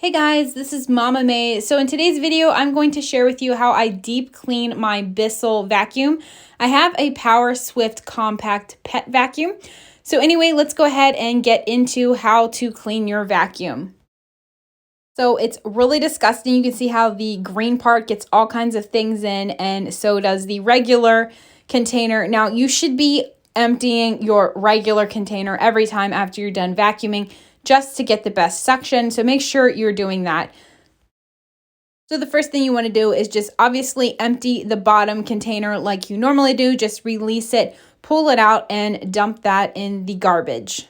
Hey guys, this is Mama May. So in today's video, I'm going to share with you how I deep clean my Bissell vacuum. I have a Power Swift Compact Pet Vacuum. So anyway, let's go ahead and get into how to clean your vacuum. So it's really disgusting. You can see how the green part gets all kinds of things in, and so does the regular container. Now you should be emptying your regular container every time after you're done vacuuming, just to get the best suction. So make sure you're doing that. So the first thing you want to do is just obviously empty the bottom container like you normally do. Just release it, pull it out, and dump that in the garbage.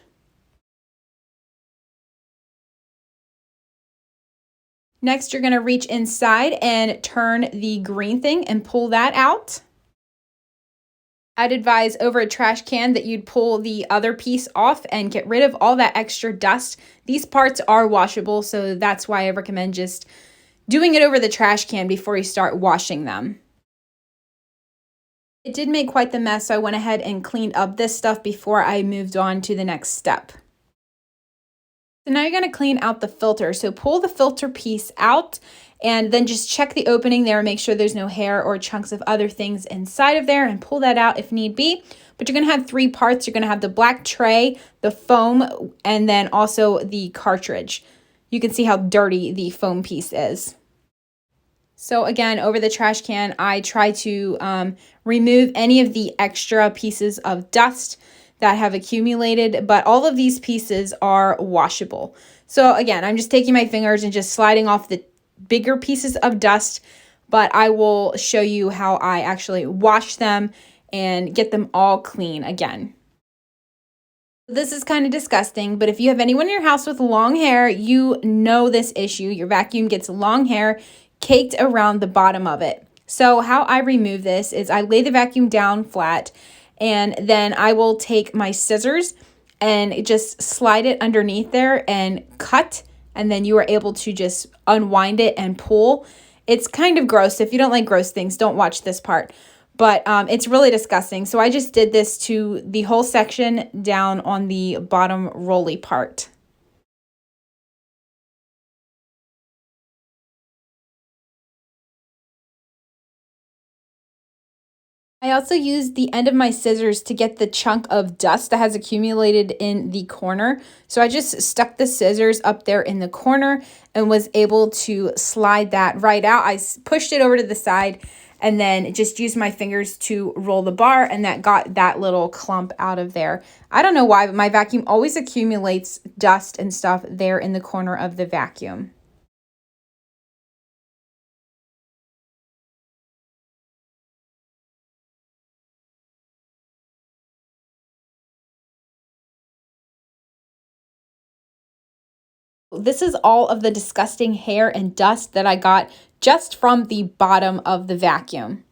Next, you're going to reach inside and turn the green thing and pull that out. I'd advise over a trash can that you'd pull the other piece off and get rid of all that extra dust. These parts are washable, so that's why I recommend just doing it over the trash can before you start washing them. It did make quite the mess, so I went ahead and cleaned up this stuff before I moved on to the next step. So now you're going to clean out the filter. So pull the filter piece out and then just check the opening there and make sure there's no hair or chunks of other things inside of there, and pull that out if need be. But you're going to have three parts. You're going to have the black tray, the foam, and then also the cartridge. You can see how dirty the foam piece is. So again, over the trash can, I try to remove any of the extra pieces of dust that have accumulated, but all of these pieces are washable. So again, I'm just taking my fingers and just sliding off the bigger pieces of dust, but I will show you how I actually wash them and get them all clean again. This is kind of disgusting, but if you have anyone in your house with long hair, you know this issue. Your vacuum gets long hair caked around the bottom of it. So how I remove this is I lay the vacuum down flat, and then I will take my scissors and just slide it underneath there and cut, and then you are able to just unwind it and pull. It's kind of gross. If you don't like gross things, don't watch this part. But it's really disgusting. So I just did this to the whole section down on the bottom rolly part. I also used the end of my scissors to get the chunk of dust that has accumulated in the corner. So I just stuck the scissors up there in the corner and was able to slide that right out. I pushed it over to the side and then just used my fingers to roll the bar, and that got that little clump out of there. I don't know why, but my vacuum always accumulates dust and stuff there in the corner of the vacuum. This is all of the disgusting hair and dust that I got just from the bottom of the vacuum.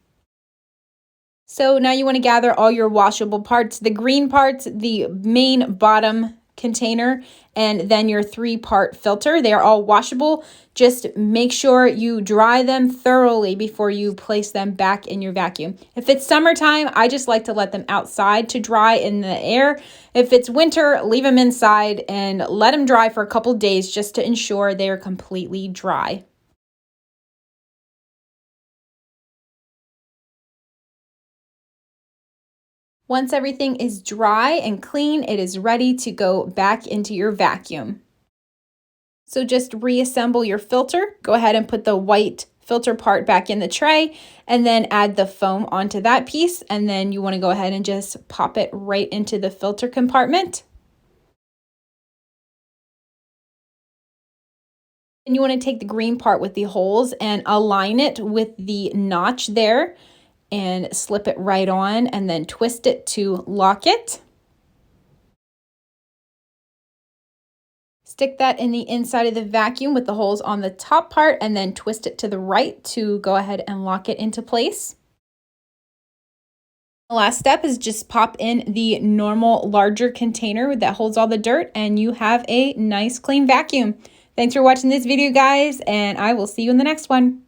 So now you want to gather all your washable parts, the green parts, the main bottom container, and then your 3-part filter. They are all washable. Just make sure you dry them thoroughly before you place them back in your vacuum. If it's summertime, I just like to let them outside to dry in the air. If it's winter, leave them inside and let them dry for a couple days just to ensure they are completely dry. Once everything is dry and clean, it is ready to go back into your vacuum. So just reassemble your filter. Go ahead and put the white filter part back in the tray and then add the foam onto that piece. And then you want to go ahead and just pop it right into the filter compartment. And you want to take the green part with the holes and align it with the notch there, and slip it right on and then twist it to lock it. Stick that in the inside of the vacuum with the holes on the top part, and then twist it to the right to go ahead and lock it into place. The last step is just pop in the normal larger container that holds all the dirt, and you have a nice clean vacuum. Thanks for watching this video, guys, and I will see you in the next one.